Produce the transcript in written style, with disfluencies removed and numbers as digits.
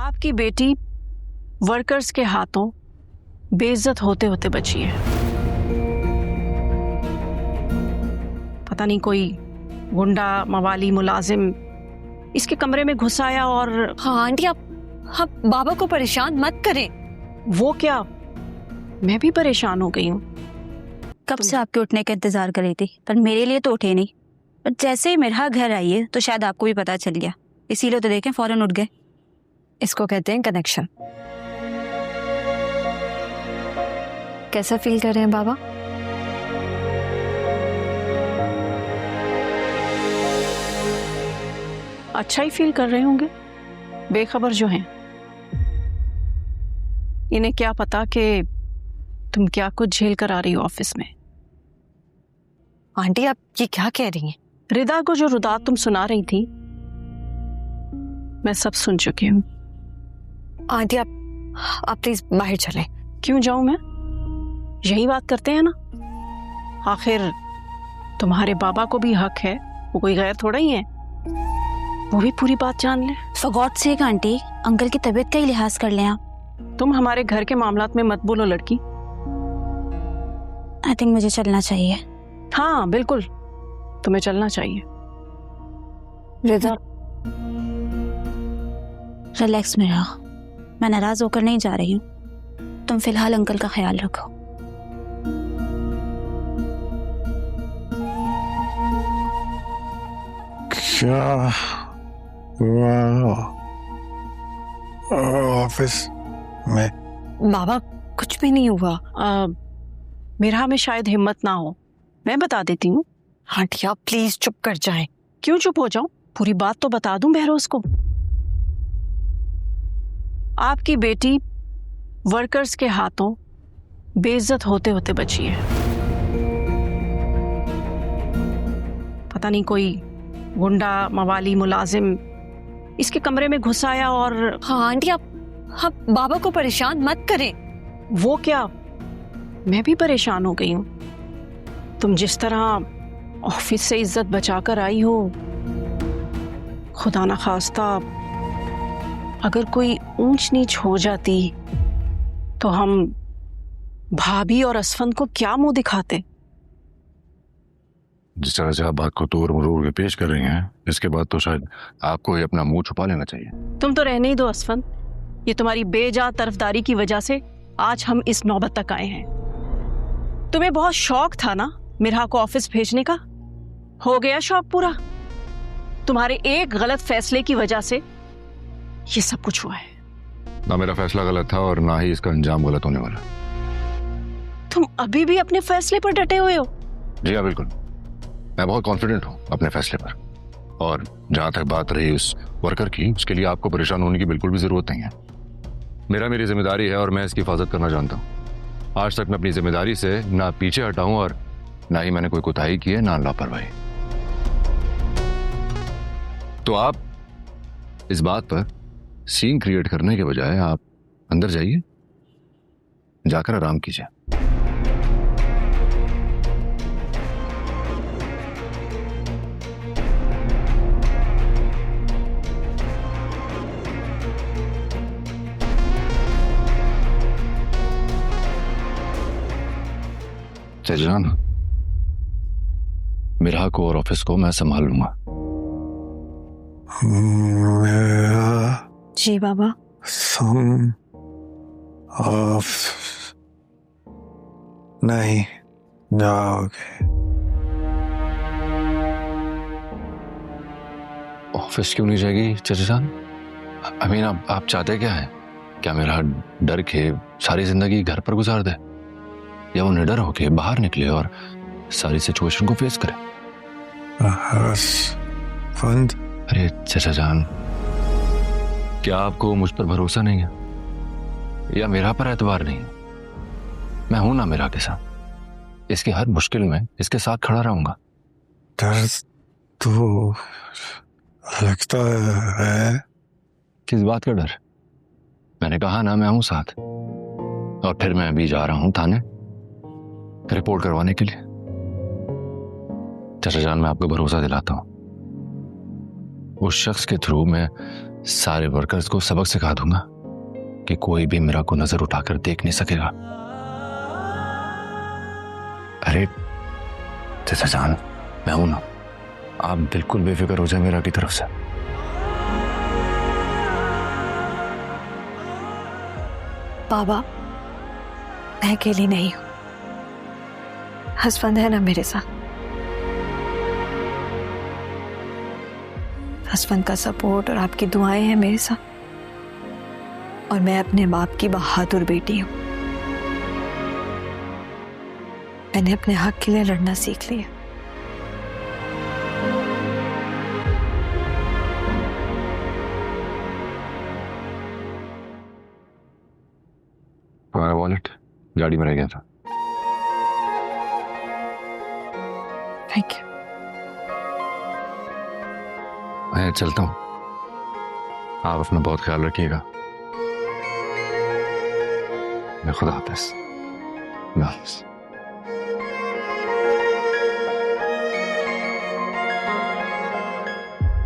आपकी बेटी वर्कर्स के हाथों बेइज्जत होते होते बची है। पता नहीं कोई गुंडा मवाली मुलाजिम इसके कमरे में घुस आया और हाँ आंटी, आप बाबा को परेशान मत करें। वो क्या, मैं भी परेशान हो गई हूँ। कब से आपके उठने का इंतजार कर रही थी, पर मेरे लिए तो उठे नहीं। पर जैसे ही मेरा घर आई है तो शायद आपको भी पता चल गया, इसीलिए तो देखें फौरन उठ गए। इसको कहते हैं कनेक्शन। कैसा फील कर रहे हैं बाबा? अच्छा ही फील कर रहे होंगे, बेखबर जो हैं। इन्हें क्या पता कि तुम क्या कुछ झेल कर आ रही हो ऑफिस में। आंटी आप ये क्या कह रही हैं? रिदा को जो रुदात तुम सुना रही थी मैं सब सुन चुकी हूँ। आंटी आप प्लीज बाहर चलें। क्यों जाऊं मैं? यही बात करते हैं ना। आखिर तुम्हारे बाबा को भी हक है, वो कोई गैर थोड़ा ही है, वो भी पूरी बात जान ले। For God sake aunty, uncle की तबीयत का ही लिहाज कर लें आप। तुम हमारे घर के मामलात में मत बोलो लड़की। आई थिंक मुझे चलना चाहिए। हाँ बिल्कुल, तुम्हें चलना चाहिए। रिदा रिलैक्स में रहो, मैं नाराज होकर नहीं जा रही हूँ। तुम फिलहाल अंकल का ख्याल रखो। क्या ऑफिस में? बाबा कुछ भी नहीं हुआ। मेरा में शायद हिम्मत ना हो, मैं बता देती हूँ। आंटी आप प्लीज चुप कर जाएं। क्यों चुप हो जाऊं? पूरी बात तो बता दूं बहरोज को। आपकी बेटी वर्कर्स के हाथों बेइज्जत होते होते बची है। पता नहीं कोई गुंडा मवाली मुलाजिम इसके कमरे में घुस आया और हाँ आंटी आप बाबा को परेशान मत करें। वो क्या, मैं भी परेशान हो गई हूँ। तुम जिस तरह ऑफिस से इज्जत बचाकर आई हो, खुदा ना खास्ता अगर कोई ऊंच नीच हो जाती तो हम भाभी और असफंद को क्या मुंह दिखाते। जिस तरह से आप बात को तोड़ मरोड़ के पेश कर रही हैं, इसके बाद तो शायद आपको ही अपना मुंह छुपा लेना चाहिए। तुम तो रहने ही दो असफंद, ये तुम्हारी बेजा तरफदारी की वजह से आज हम इस नौबत तक आए हैं। तुम्हें बहुत शौक था ना मिरहा को ऑफिस भेजने का, हो गया शौक पूरा। तुम्हारे एक गलत फैसले की वजह से ये सब कुछ हुआ है। ना मेरा फैसला गलत था और ना ही इसका अंजाम गलत होने वाला। तुम अभी भी अपने फैसले पर डटे हुए हो? जी हाँ बिल्कुल, मैं बहुत कॉन्फिडेंट हूँ अपने फैसले पर। और जहां तक बात रही उस वर्कर की, उसके लिए आपको परेशान होने की बिल्कुल भी जरूरत नहीं है। मेरी जिम्मेदारी है और मैं इसकी हिफाजत करना जानता हूँ। आज तक मैं अपनी जिम्मेदारी से ना पीछे हटा हूं और ना ही मैंने कोई कोताही की है, ना लापरवाही। तो आप इस बात पर सीन क्रिएट करने के बजाय आप अंदर जाइए, जाकर आराम कीजिए। जान, मिरहा को और ऑफिस को मैं संभाल लूंगा। जी बाबा। नहीं जाओगे? ऑफिस क्यों नहीं जाएगी चाचा जान? अमीन आप चाहते क्या है? क्या मेरा डर के सारी जिंदगी घर पर गुजार दे, या वो निडर होके बाहर निकले और सारी सिचुएशन को फेस करे? अरे चाचा जान, क्या आपको मुझ पर भरोसा नहीं है या मेरा पर एतबार नहीं है? मैं हूं ना मेरा के साथ, इसकी हर मुश्किल में इसके साथ खड़ा रहूंगा। डर तो लगता है। किस बात का डर? मैंने कहा ना मैं हूं साथ। और फिर मैं अभी जा रहा हूं थाने रिपोर्ट करवाने के लिए। चाचा जान, मैं आपको भरोसा दिलाता हूं, उस शख्स के थ्रू मैं सारे वर्कर्स को सबक सिखा दूंगा कि कोई भी मीरा को नजर उठाकर देख नहीं सकेगा। अरे चाचा जान, मैं हूं ना, आप बिल्कुल बेफिक्र हो जाए मीरा की तरफ से। बाबा, मैं अकेली नहीं हूं, हसबैंड है ना मेरे साथ। हसबैंड का सपोर्ट और आपकी दुआएं हैं मेरे साथ, और मैं अपने बाप की बहादुर बेटी हूं। मैंने अपने हक के लिए लड़ना सीख लिया। तुम्हारा वॉलेट गाड़ी में रह गया था। Thank you. मैं चलता हूं, आप अपना बहुत ख्याल रखिएगा। खुदा हाफिज।